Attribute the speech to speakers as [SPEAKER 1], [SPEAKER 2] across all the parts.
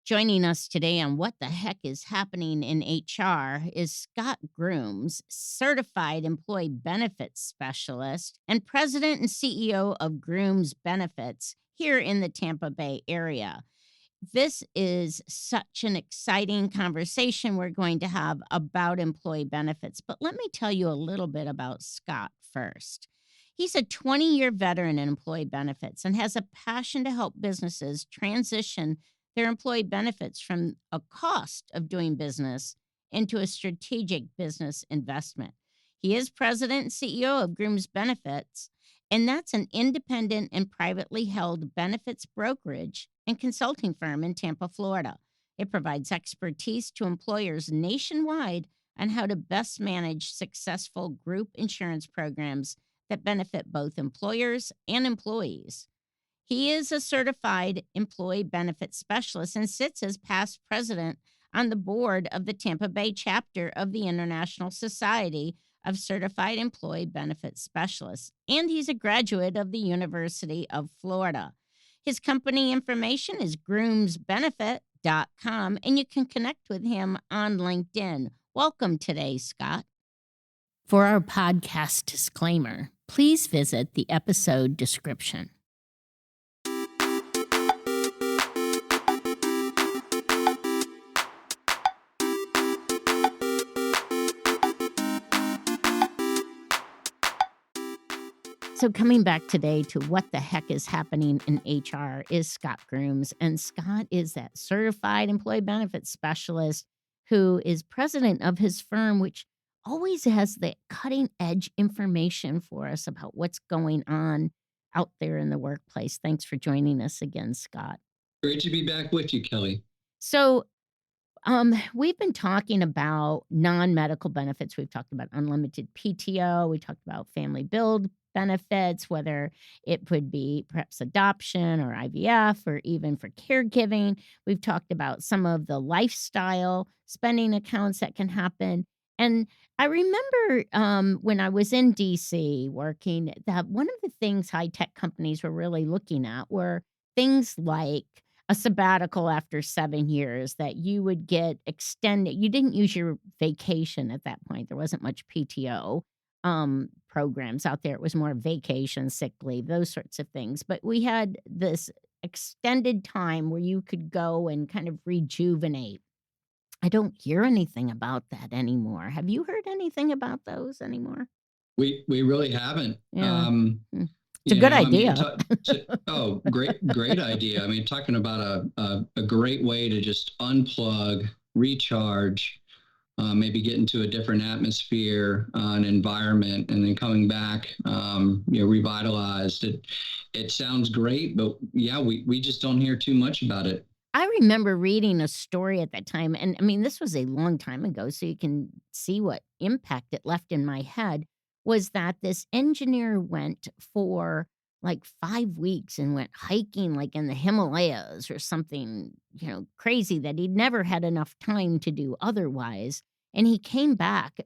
[SPEAKER 1] Joining us today on What the Heck is Happening in HR is Scot Grooms, Certified Employee Benefits Specialist and President and CEO of Grooms Benefits here in the Tampa Bay area. This is such an exciting conversation we're going to have about employee benefits. But let me tell you a little bit about Scott first. He's a 20-year veteran in employee benefits and has a passion to help businesses transition their employee benefits from a cost of doing business into a strategic business investment. He is president and CEO of Grooms Benefits, and that's an independent and privately held benefits brokerage and consulting firm in Tampa, Florida. It provides expertise to employers nationwide on how to best manage successful group insurance programs that benefit both employers and employees. He is a certified employee benefit specialist and sits as past president on the board of the Tampa Bay chapter of the International Society of Certified Employee Benefit Specialists. And he's a graduate of the University of Florida. His company information is groomsbenefit.com, and you can connect with him on LinkedIn. Welcome today, Scott. For our podcast disclaimer, please visit the episode description. So, coming back today to what the heck is happening in HR is Scot Grooms. And Scott is that certified employee benefits specialist who is president of his firm, which always has the cutting edge information for us about what's going on out there in the workplace. Thanks for joining us again, Scott.
[SPEAKER 2] Great to be back with you, Kelly.
[SPEAKER 1] So, we've been talking about non-medical benefits. We've talked about unlimited PTO. We talked about family build benefits, whether it would be perhaps adoption or IVF or even for caregiving. We've talked about some of the lifestyle spending accounts that can happen. And I remember when I was in DC working, that one of the things high tech companies were really looking at were things like a sabbatical after 7 years that you would get extended. You didn't use your vacation at that point. There wasn't much PTO, programs out there. It was more vacation, sick leave, those sorts of things. But we had this extended time where you could go and kind of rejuvenate. I don't hear anything about that anymore. Have you heard anything about those anymore?
[SPEAKER 2] We really haven't.
[SPEAKER 1] Yeah. Mm. It's a good
[SPEAKER 2] I mean,
[SPEAKER 1] idea.
[SPEAKER 2] oh, great idea. I mean, talking about a great way to just unplug, recharge, maybe get into a different atmosphere, an environment, and then coming back, revitalized. It sounds great, but yeah, we just don't hear too much about it.
[SPEAKER 1] I remember reading a story at that time, and I mean, this was a long time ago, so you can see what impact it left in my head, was that this engineer went for like 5 weeks and went hiking like in the Himalayas or something, crazy that he'd never had enough time to do otherwise. And he came back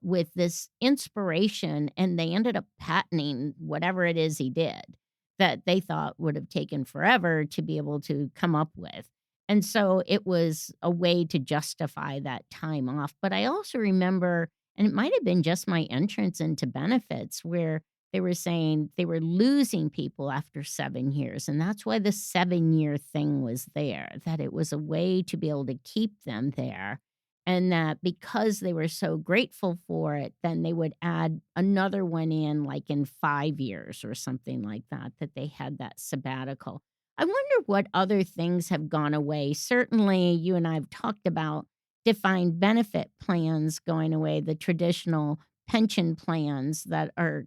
[SPEAKER 1] with this inspiration, and they ended up patenting whatever it is he did that they thought would have taken forever to be able to come up with. And so it was a way to justify that time off. But I also remember, and it might have been just my entrance into benefits, where they were saying they were losing people after 7 years. And that's why the 7 year thing was there, that it was a way to be able to keep them there. And that because they were so grateful for it, then they would add another one in like in 5 years or something like that, that they had that sabbatical. I wonder what other things have gone away. Certainly, you and I have talked about defined benefit plans going away, the traditional pension plans that are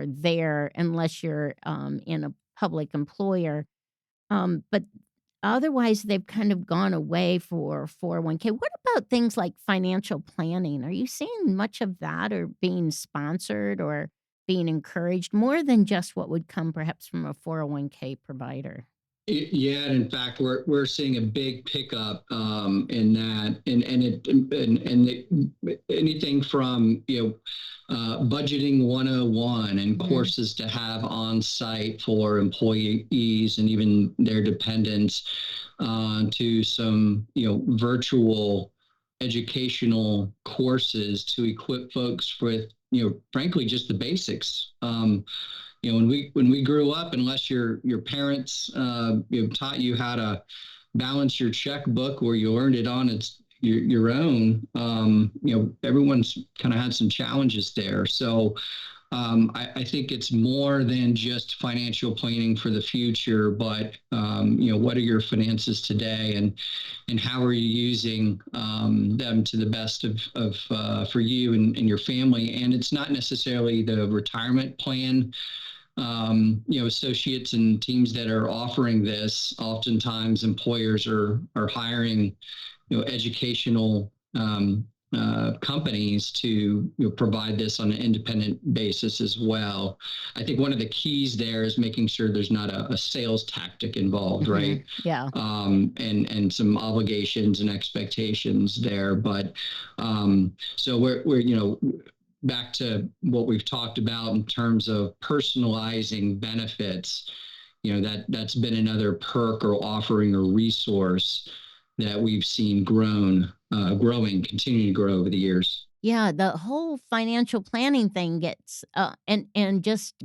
[SPEAKER 1] there unless you're in a public employer. But otherwise, they've kind of gone away for 401(k). What about things like financial planning? Are you seeing much of that or being sponsored or being encouraged more than just what would come perhaps from a 401(k) provider?
[SPEAKER 2] Yeah, and in fact, we're seeing a big pickup in that, anything from budgeting 101 and
[SPEAKER 1] Mhm.
[SPEAKER 2] courses to have on site for employees and even their dependents, to some virtual educational courses to equip folks with frankly just the basics. When we grew up, unless your parents taught you how to balance your checkbook or you earned it on your own, everyone's kind of had some challenges there. So I think it's more than just financial planning for the future, but what are your finances today, and how are you using them to the best of for you and your family? And it's not necessarily the retirement plan. Associates and teams that are offering this, oftentimes employers are hiring educational companies to provide this on an independent basis as well. I think one of the keys there is making sure there's not a sales tactic involved, right?
[SPEAKER 1] Mhm. Yeah.
[SPEAKER 2] And some obligations and expectations there. But so we're back to what we've talked about in terms of personalizing benefits. That's been another perk or offering or resource that we've seen growing, continuing to grow over the years.
[SPEAKER 1] Yeah, the whole financial planning thing gets, and just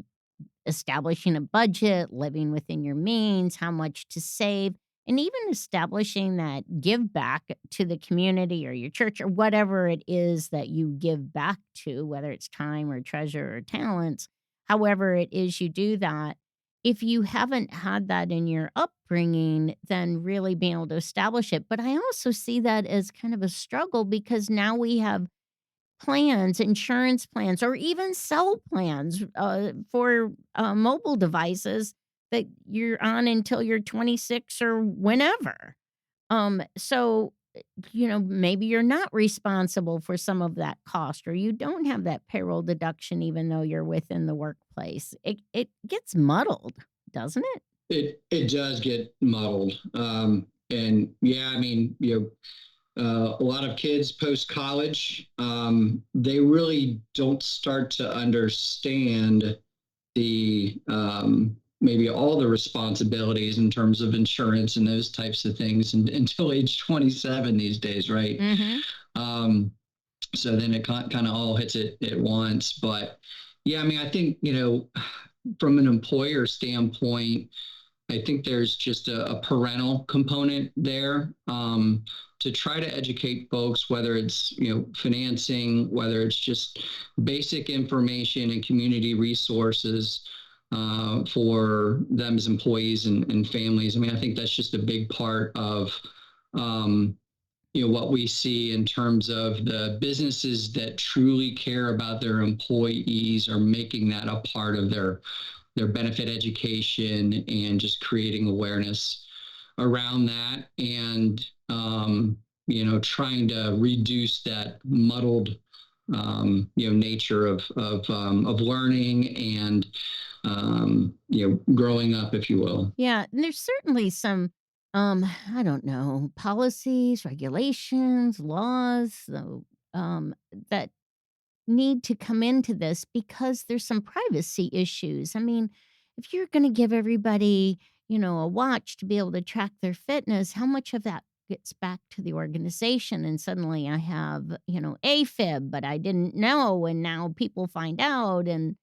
[SPEAKER 1] establishing a budget, living within your means, how much to save, and even establishing that give back to the community or your church or whatever it is that you give back to, whether it's time or treasure or talents, however it is you do that. If you haven't had that in your upbringing, then really being able to establish it. But I also see that as kind of a struggle because now we have plans, insurance plans, or even cell plans, for, mobile devices that you're on until you're 26 or whenever. So, maybe you're not responsible for some of that cost, or you don't have that payroll deduction even though you're within the workplace. It gets muddled, doesn't it?
[SPEAKER 2] It does get muddled, and yeah, I mean, a lot of kids post college, they really don't start to understand the maybe all the responsibilities in terms of insurance and those types of things until age 27 these days, right?
[SPEAKER 1] Mhm.
[SPEAKER 2] Um, so then it kind of all hits it at once. But yeah, I mean, I think from an employer standpoint, I think there's just a parental component there, to try to educate folks, whether it's financing, whether it's just basic information and community resources for them as employees and families. I mean, I think that's just a big part of um, what we see in terms of the businesses that truly care about their employees are making that a part of their benefit education and just creating awareness around that, and trying to reduce that muddled nature of learning and growing up, if you will.
[SPEAKER 1] Yeah, and there's certainly some, I don't know, policies, regulations, laws, um, that need to come into this because there's some privacy issues. I mean, if you're going to give everybody, a watch to be able to track their fitness, how much of that gets back to the organization? And suddenly I have, AFib, but I didn't know. And now people find out. And,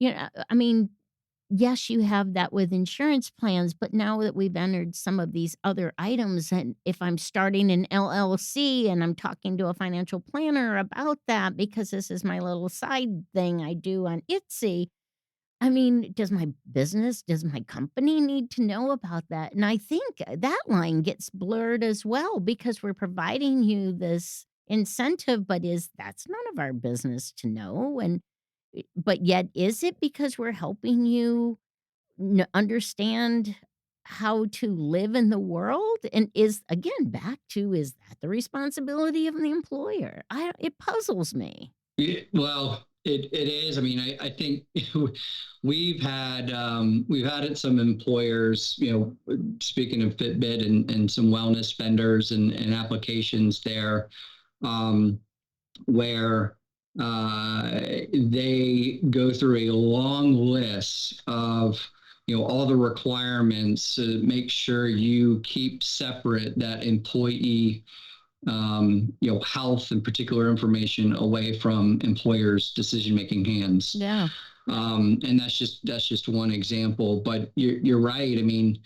[SPEAKER 1] I mean, yes, you have that with insurance plans, but now that we've entered some of these other items, and if I'm starting an LLC and I'm talking to a financial planner about that because this is my little side thing I do on Etsy, I mean, does my company need to know about that? And I think that line gets blurred as well because we're providing you this incentive, but is that's none of our business to know. And but yet, is it because we're helping you understand how to live in the world? And is again back to is that the responsibility of the employer? It puzzles me.
[SPEAKER 2] Yeah, well, it is. I mean, I think we've had it some employers, speaking of Fitbit and some wellness vendors and applications there, um, where they go through a long list of all the requirements to make sure you keep separate that employee health and particular information away from employers' decision-making hands.
[SPEAKER 1] Yeah.
[SPEAKER 2] And that's just one example. But you're right. I mean,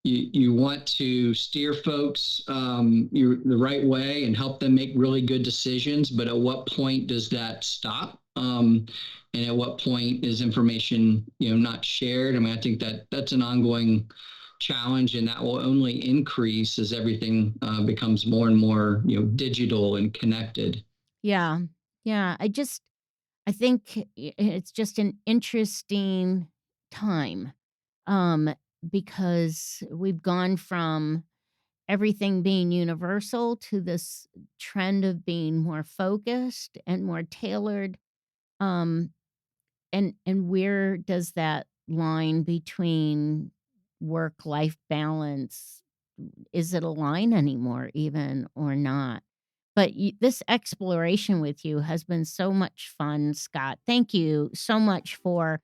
[SPEAKER 2] you want to steer folks the right way and help them make really good decisions. But at what point does that stop? And at what point is information not shared? I mean, I think that's an ongoing challenge, and that will only increase as everything becomes more and more digital and connected.
[SPEAKER 1] Yeah. Yeah. I think it's just an interesting time, um, because we've gone from everything being universal to this trend of being more focused and more tailored. Um, and where does that line between work-life balance, is it a line anymore even or not? But this exploration with you has been so much fun, Scott. Thank you so much for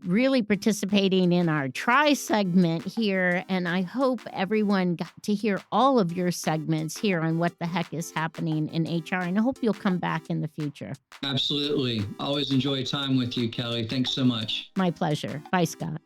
[SPEAKER 1] really participating in our try segment here. And I hope everyone got to hear all of your segments here on what the heck is happening in HR. And I hope you'll come back in the future.
[SPEAKER 2] Absolutely. Always enjoy time with you, Kelly. Thanks so much.
[SPEAKER 1] My pleasure. Bye, Scott.